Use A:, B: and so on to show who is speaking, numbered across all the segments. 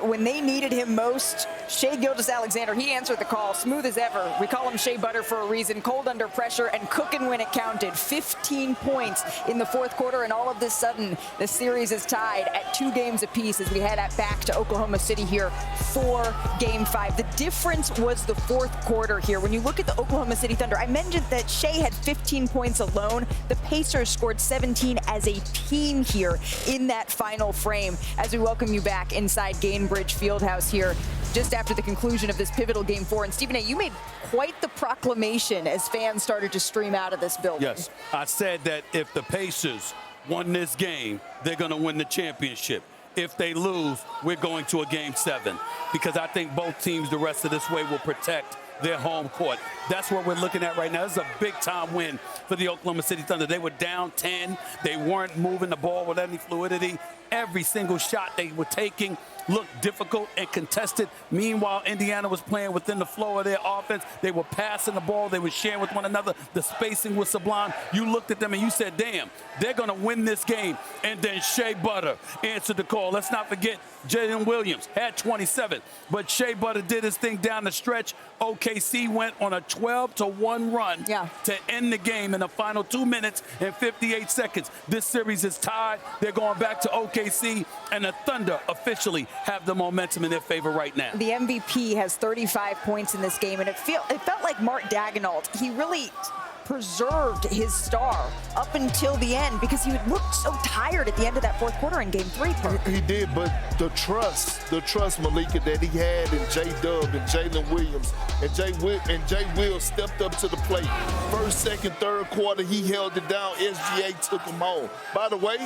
A: When they needed him most, Shai Gilgeous-Alexander, he answered the call, smooth as ever. We call him Shea Butter for a reason, cold under pressure and cooking when it counted. 15 points in the fourth quarter, and all of this sudden, the series is tied at 2 games apiece as we head back to Oklahoma City here for Game 5. The difference was the fourth quarter here. When you look at the Oklahoma City Thunder, I mentioned that Shai had 15 points alone. The Pacers scored 17 as a team here in that final frame as we welcome you back inside Gainbridge Fieldhouse here just after the conclusion of this pivotal Game 4. And Stephen A., you made quite the proclamation as fans started to stream out of this building.
B: Yes, I said that if the Pacers won this game, they're going to win the championship. If they lose, we're going to a Game 7 because I think both teams the rest of this way will protect their home court. That's what we're looking at right now. This is a big-time win for the Oklahoma City Thunder. They were down 10. They weren't moving the ball with any fluidity. Every single shot they were taking looked difficult and contested. Meanwhile, Indiana was playing within the flow of their offense. They were passing the ball. They were sharing with one another. The spacing was sublime. You looked at them and you said, damn, they're going to win this game. And then Shea Butter answered the call. Let's not forget Jalen Williams had 27. But Shea Butter did his thing down the stretch. OKC went on a 12-1 run to end the game in the final 2 minutes and 58 seconds. This series is tied. They're going back to OKC, and the Thunder officially have the momentum in their favor right now.
A: The MVP has 35 points in this game, and it felt like Mark Daigneault, he really preserved his star up until the end because he looked so tired at the end of that fourth quarter in Game 3.
C: He did, but the trust, Malika, that he had in J-Dub and Jalen Williams, and Jay Will stepped up to the plate. First, second, third quarter, he held it down. SGA took him home. By the way,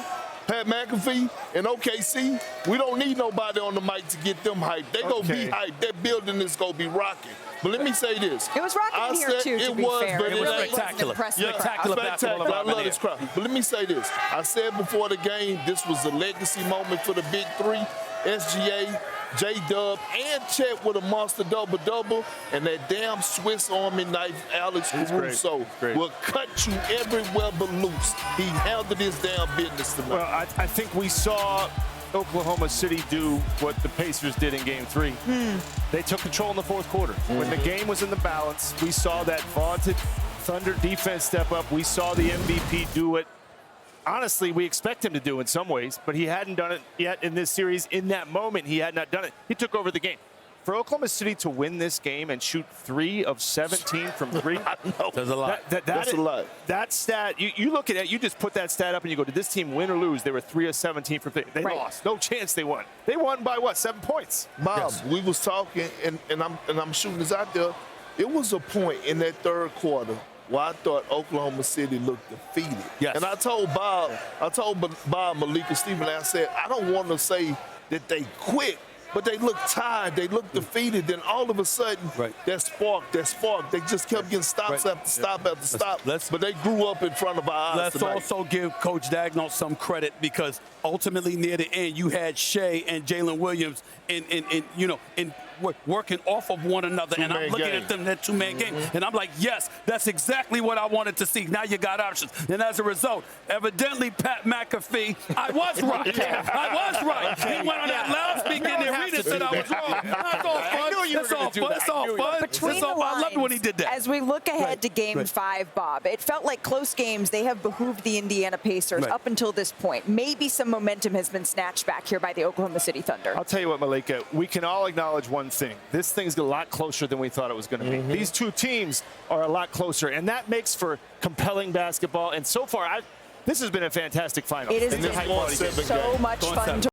C: Pat McAfee and OKC, we don't need nobody on the mic to get them hyped. They gonna be hyped. That building is gonna be rocking. But let me say this.
A: It was rocking here too, to be fair.
B: But it was spectacular. Spectacular basketball.
C: I love this crowd. But let me say this. I said before the game, this was a legacy moment for the Big Three. SGA, J-Dub, and Chet with a monster double-double. And that damn Swiss Army knife, Alex Caruso, will cut you everywhere but loose. He handled his damn business tonight.
D: Well, I think we saw Oklahoma City do what the Pacers did in Game 3. They took control in the fourth quarter. When the game was in the balance, we saw that vaunted Thunder defense step up. We saw the MVP do it. Honestly, we expect him to do in some ways, but he hadn't done it yet in this series. In that moment, he had not done it. He took over the game. For Oklahoma City to win this game and shoot 3 of 17 from 3,
B: there's a lot.
C: That's a lot.
D: That stat, you look at it, you just put that stat up and you go, did this team win or lose? They were 3 of 17 from 3. They lost. No chance they won. They won by what, 7 points?
C: Bob, we was talking, and I'm shooting this out there. It was a point in that third quarter where I thought Oklahoma City looked defeated.
B: Yes.
C: And I told Bob, Malika, Stephen, I said, I don't want to say that they quit, but they looked tired. They looked defeated. Then all of a sudden, that spark, they just kept getting stops after stop after stop. But they grew up in front of our eyes
B: Let's
C: tonight.
B: also give Coach Daigneault some credit because ultimately near the end, you had Shea and Jalen Williams in working off of one another. And I'm looking at them, that two-man game, and I'm like, yes, that's exactly what I wanted to see. Now you got options. And as a result, evidently Pat McAfee, I was right. I was right. He went on that loudspeaker in the arena and said I was wrong. That's all fun. It's all fun. It's all fun.
A: Between the lines,
B: I loved when he did that.
A: As we look ahead to Game 5, Bob, it felt like close games, they have behooved the Indiana Pacers up until this point. Maybe some momentum has been snatched back here by the Oklahoma City Thunder.
D: I'll tell you what, Malika, we can all acknowledge one thing. This thing's a lot closer than we thought it was going to be. These two teams are a lot closer, and that makes for compelling basketball. And so far, this has been a fantastic final.
A: It has been so much fun to